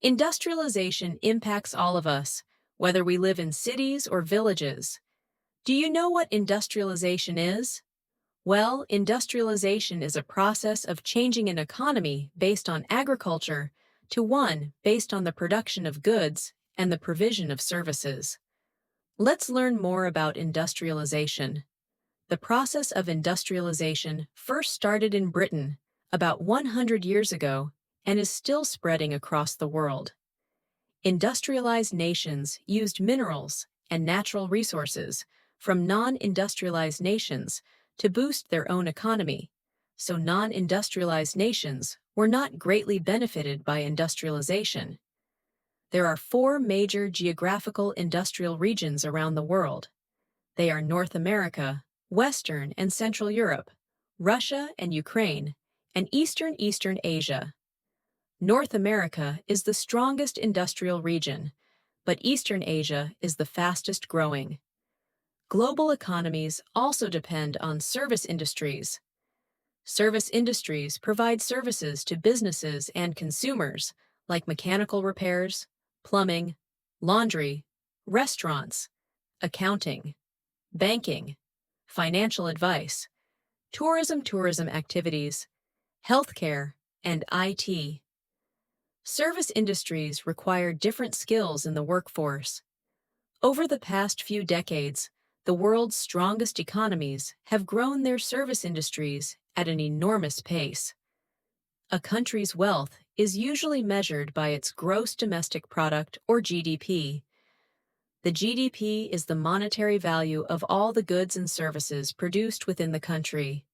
Industrialization impacts all of us, whether we live in cities or villages. Do you know what industrialization is? Well, industrialization is a process of changing an economy based on agriculture to one based on the production of goods and the provision of services. Let's learn more about industrialization. The process of industrialization first started in Britain about 100 years ago and is still spreading across the world. Industrialized nations used minerals and natural resources from non-industrialized nations to boost their own economy, so non-industrialized nations were not greatly benefited by industrialization. There are four major geographical industrial regions around the world. They are North America, Western and Central Europe, Russia and Ukraine, and Eastern Asia. North America is the strongest industrial region, but Eastern Asia is the fastest growing. Global economies also depend on service industries. Service industries provide services to businesses and consumers, like mechanical repairs, plumbing, laundry, restaurants, accounting, banking, financial advice, tourism activities, healthcare, and IT. Service industries require different skills in the workforce. Over the past few decades, the world's strongest economies have grown their service industries at an enormous pace. A country's wealth is usually measured by its gross domestic product, or GDP. The GDP is the monetary value of all the goods and services produced within the country.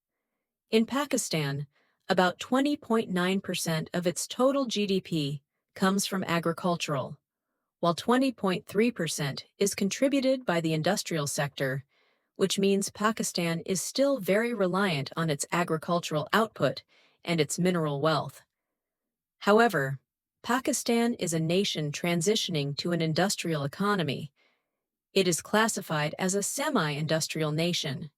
In Pakistan, about 20.9% of its total GDP comes from agricultural, while 20.3% is contributed by the industrial sector, which means Pakistan is still very reliant on its agricultural output and its mineral wealth. However, Pakistan is a nation transitioning to an industrial economy. It is classified as a semi-industrial nation.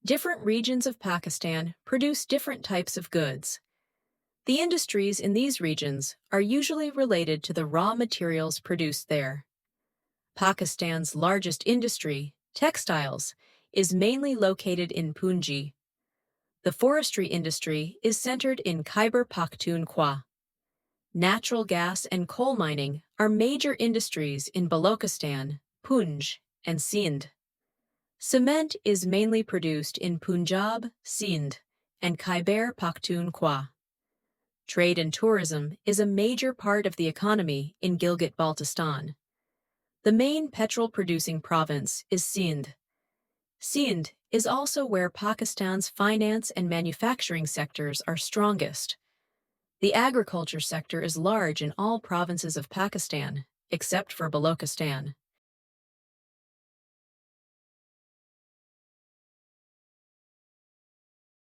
Different regions of Pakistan produce different types of goods. The industries in these regions are usually related to the raw materials produced there. Pakistan's largest industry, textiles, is mainly located in Punjab. The forestry industry is centered in Khyber Pakhtunkhwa. Natural gas and coal mining are major industries in Balochistan, Punj, and Sindh. Cement is mainly produced in Punjab, Sindh, and Khyber Pakhtunkhwa. Trade and tourism is a major part of the economy in Gilgit-Baltistan. The main petrol-producing province is Sindh. Sindh is also where Pakistan's finance and manufacturing sectors are strongest. The agriculture sector is large in all provinces of Pakistan, except for Balochistan.